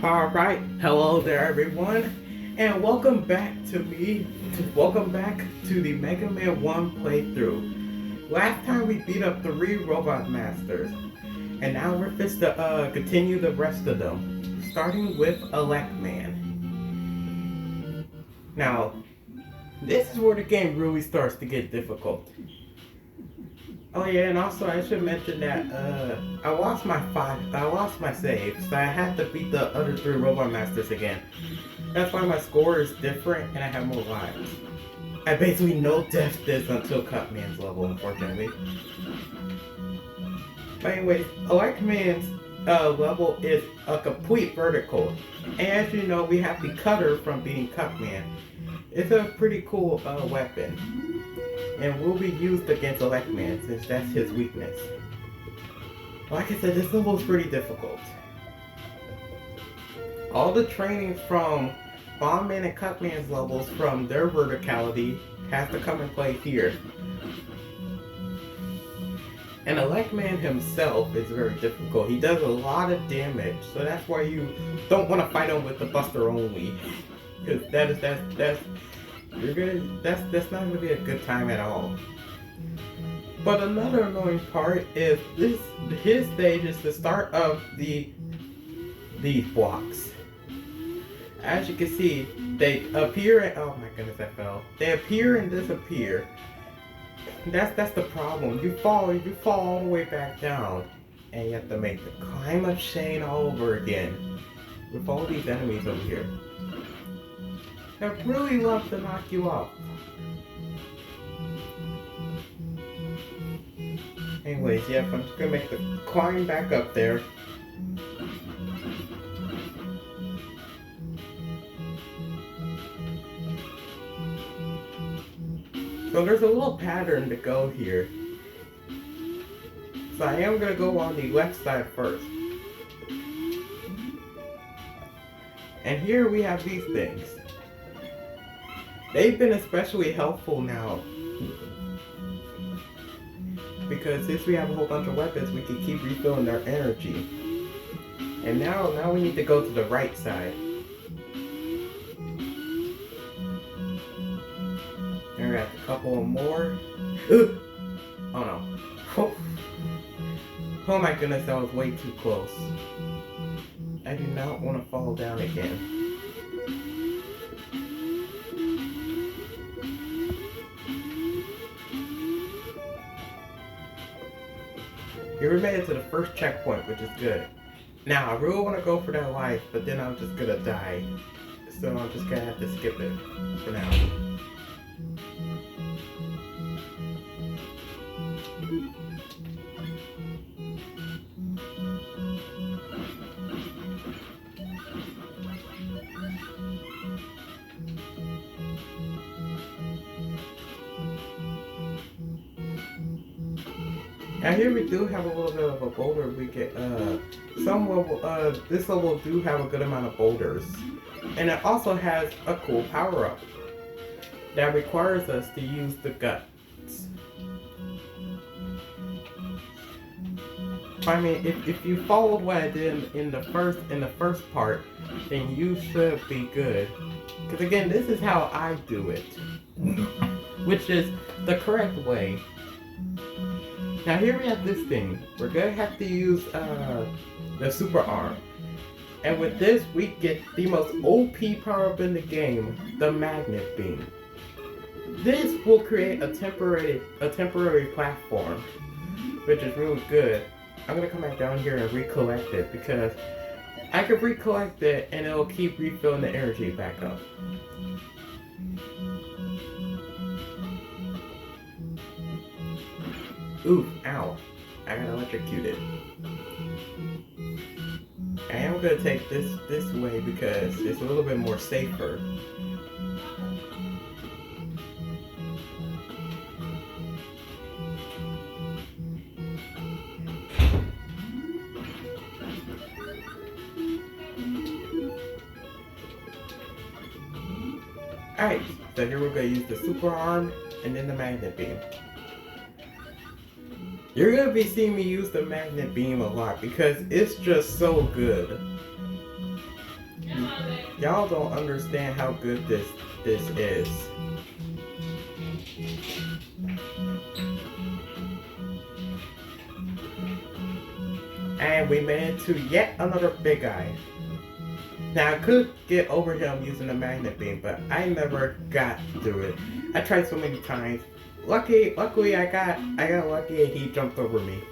Alright, hello there everyone, and welcome back to the Mega Man 1 playthrough. Last time we beat up 3 Robot Masters, and now we're fit to continue the rest of them, starting with Elecman. Now, this is where the game really starts to get difficult. Oh yeah, and also I should mention that I lost my save, so I had to beat the other 3 Robot Masters again. That's why my score is different and I have more lives. I basically no death this until Cutman's level, unfortunately. But anyways, Elecman's level is a complete vertical. And as you know, we have the cutter from beating Cutman. It's a pretty cool weapon, and will be used against Elecman since that's his weakness. Like I said, this level is pretty difficult. All the training from Fireman and Cutman's levels from their verticality has to come and play here. And Elecman himself is very difficult. He does a lot of damage, so that's why you don't want to fight him with the Buster only. Because that's not gonna be a good time at all. But another annoying part is his stage is the start of these blocks. As you can see, they appear and oh my goodness, I fell. They appear and disappear. That's the problem. You fall all the way back down, and you have to make the climb of shame all over again with all these enemies over here. I really love to knock you off. Anyways, yeah, I'm just gonna make the climb back up there. So there's a little pattern to go here. So I am gonna go on the left side first. And here we have these things. They've been especially helpful now, because since we have a whole bunch of weapons, we can keep refilling their energy. And now we need to go to the right side. And we have a couple more. Ugh! Oh no. Oh my goodness, that was way too close. I do not want to fall down again. Here we made it to the first checkpoint, which is good. Now, I really want to go for that life, but then I'm just gonna die. So I'm just gonna have to skip it for now. Now here we do have a little bit of a boulder. We get some level. This level do have a good amount of boulders, and it also has a cool power up that requires us to use the guts. I mean, if you followed what I did in the first part, then you should be good. Because again, this is how I do it, which is the correct way. Now here we have this thing. We're gonna have to use the super arm. And with this, we get the most OP power-up in the game, the magnet beam. This will create a temporary platform, which is really good. I'm gonna come back down here and recollect it, because I can recollect it and it'll keep refilling the energy back up. Ooh, ow. I got electrocuted. I am gonna take this way because it's a little bit more safer. Alright, so here we're gonna use the super arm and then the magnet beam. You're gonna be seeing me use the magnet beam a lot because it's just so good. Y'all don't understand how good this is. And we made it to yet another big guy. Now I could get over him using the magnet beam, but I never got through it. I tried so many times. Luckily I got lucky and he jumped over me.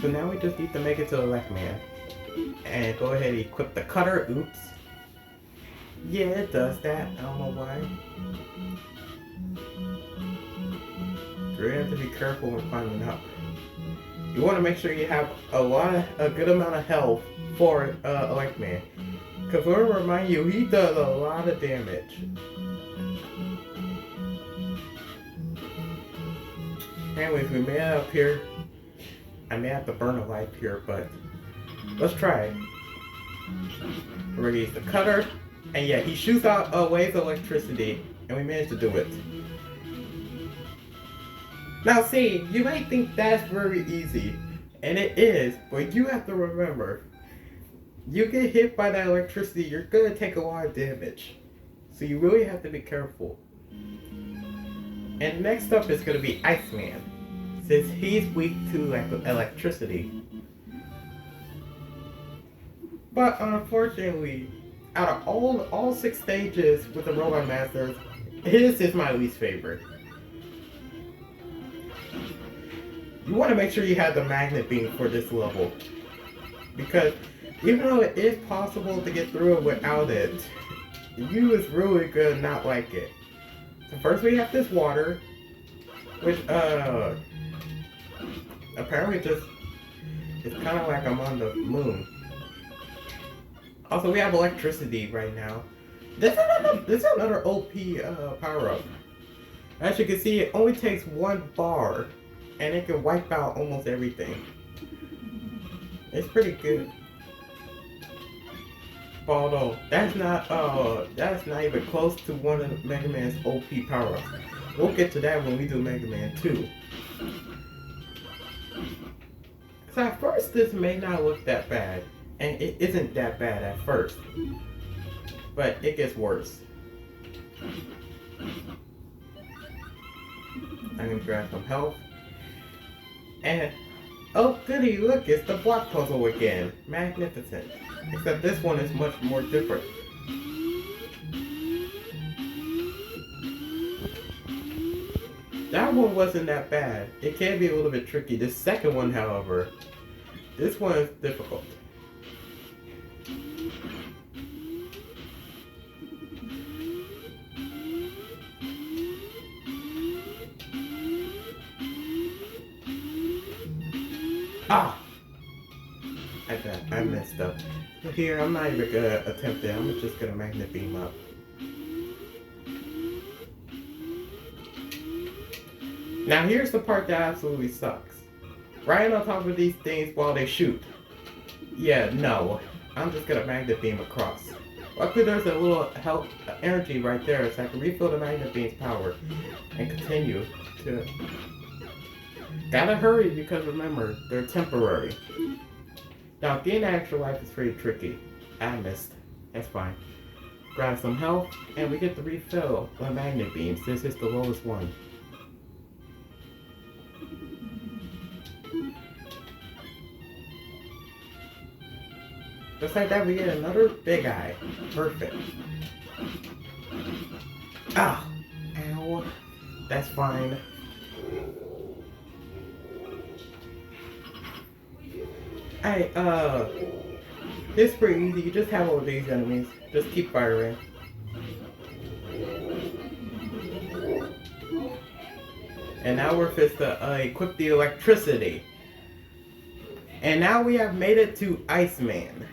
So now we just need to make it to the Elecman. And go ahead and equip the cutter. Oops. Yeah, it does that. I don't know why. You really have to be careful when climbing up. You want to make sure you have a good amount of health for Elecman. Because let me remind you, he does a lot of damage. Anyways, we made it up here. I may have to burn a life here, but let's try. We're gonna use the cutter. And yeah, he shoots out waves of electricity, and we managed to do it. Now see, you might think that's very easy, and it is, but you have to remember, you get hit by that electricity, you're gonna take a lot of damage. So you really have to be careful. And next up is gonna be Iceman, since he's weak to electricity. But unfortunately, out of all 6 stages with the Robot Masters, his is my least favorite. You want to make sure you have the magnet beam for this level, because even though it is possible to get through it without it, you is really gonna not like it. So first we have this water, which apparently it's kind of like I'm on the moon. Also, we have electricity right now. This is another OP power-up. As you can see, it only takes 1 bar, and it can wipe out almost everything. It's pretty good. Although that's not even close to one of Mega Man's OP power-ups. We'll get to that when we do Mega Man 2. So at first, this may not look that bad. And it isn't that bad at first, but it gets worse. I'm gonna grab some health. And, oh goody, look, it's the block puzzle again. Magnificent. Except this one is much more different. That one wasn't that bad. It can be a little bit tricky. The second one, however, this one is difficult. Ah! I messed up. Here, I'm not even gonna attempt it. I'm just gonna magnet beam up. Now here's the part that absolutely sucks. Right on top of these things while they shoot. Yeah, no. I'm just gonna magnet beam across. Luckily there's a little health energy right there, so I can refill the magnet beam's power and continue to... Gotta hurry because remember, they're temporary. Now getting extra life is pretty tricky. I missed. That's fine. Grab some health and we get to refill the magnet beams. This is the lowest one. Just like that we get another big eye. Perfect. Ah! Ow. That's fine. Alright, it's pretty easy. You just have all of these enemies. Just keep firing. And now we're supposed to equip the electricity. And now we have made it to Iceman.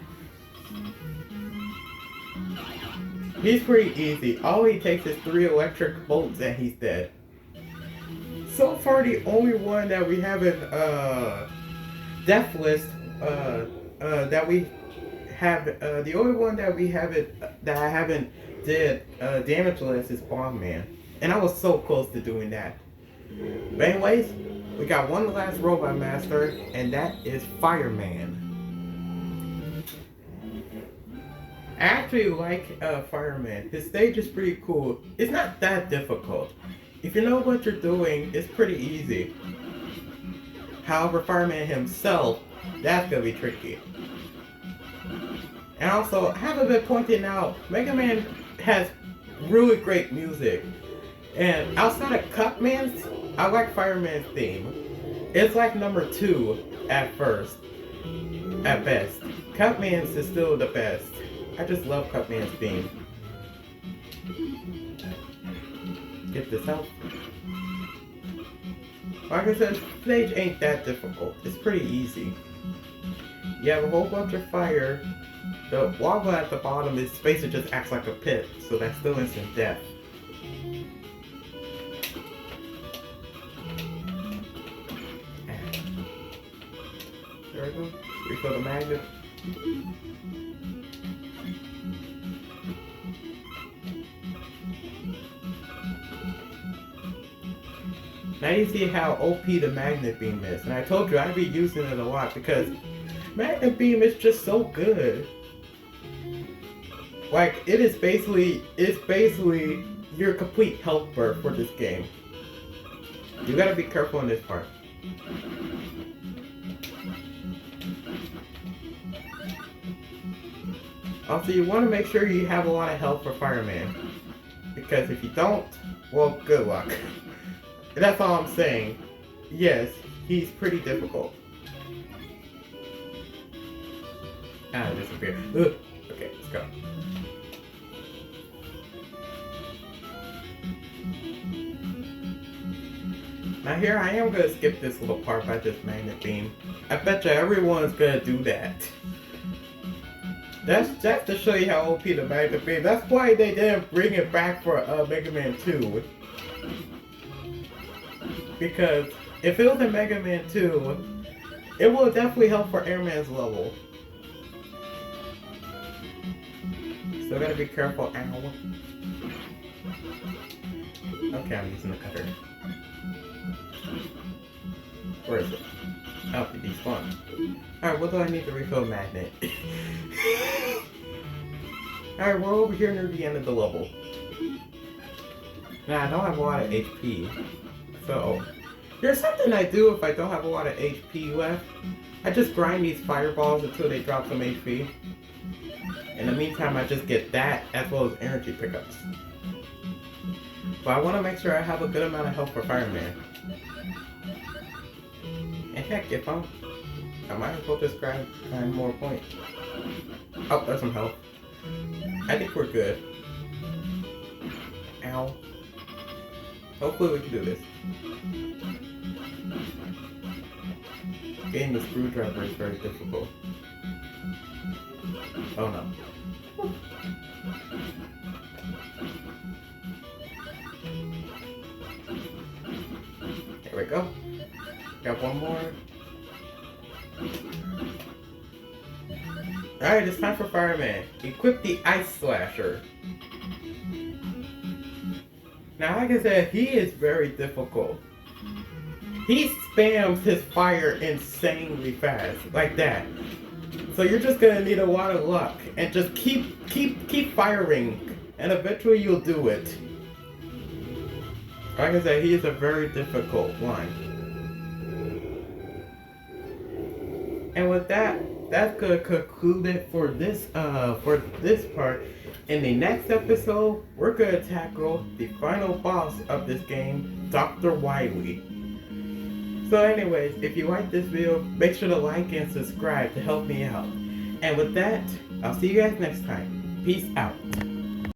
He's pretty easy. All he takes is 3 electric bolts and he's dead. So far, the only one that we haven't death list that we have the only one that we haven't that I haven't did damage list is Bomb Man, and I was so close to doing that. But anyways, we got one last robot master, and that is Fireman. actually like Fireman. His stage is pretty cool. It's not that difficult. If you know what you're doing, it's pretty easy. However, Fireman himself, that's gonna be tricky. And also, I haven't been pointing out, Mega Man has really great music. And outside of Cupman's, I like Fireman's theme. It's like number 2 at first, at best. Cupman's is still the best. I just love Cupman's theme. Get this out. Like I said, stage ain't that difficult. It's pretty easy. You have a whole bunch of fire. The lava at the bottom is basically just acts like a pit, so that's still instant death. There we go. Refill the magnet. Now you see how OP the magnet beam is, and I told you I'd be using it a lot because magnet beam is just so good. Like it's basically your complete health bar for this game. You gotta be careful in this part. Also, you want to make sure you have a lot of health for Fireman, because if you don't, well, good luck. That's all I'm saying. Yes, he's pretty difficult. Ah, it disappeared. Ugh. Okay, let's go. Now here I am gonna skip this little part by just magnet beam. I bet you everyone's gonna do that. That's just to show you how OP the magnet beam. That's why they didn't bring it back for Mega Man 2. Because if it was in Mega Man 2, it will definitely help for Airman's level. So gotta be careful. Ow. Okay, I'm using the cutter. Where is it? Oh, it despawned. Alright, what do I need to refill magnet? Alright, we're over here near the end of the level. Now, I don't have a lot of HP. So, there's something I do if I don't have a lot of HP left. I just grind these fireballs until they drop some HP. In the meantime, I just get that as well as energy pickups. But I want to make sure I have a good amount of health for Fireman. And heck, if I might as well just grind more points. Oh, there's some health. I think we're good. Ow. Hopefully we can do this. Getting the screwdriver is very difficult. Oh no. There we go. Got one more. Alright, it's time for Fireman. Equip the Ice Slasher. Now, like I said, he is very difficult. He spams his fire insanely fast, like that. So you're just gonna need a lot of luck, and just keep firing, and eventually you'll do it. Like I said, he is a very difficult one. And with that, that's gonna conclude it for this part. In the next episode, we're gonna tackle the final boss of this game, Dr. Wily. So anyways, if you like this video, make sure to like and subscribe to help me out. And with that, I'll see you guys next time. Peace out.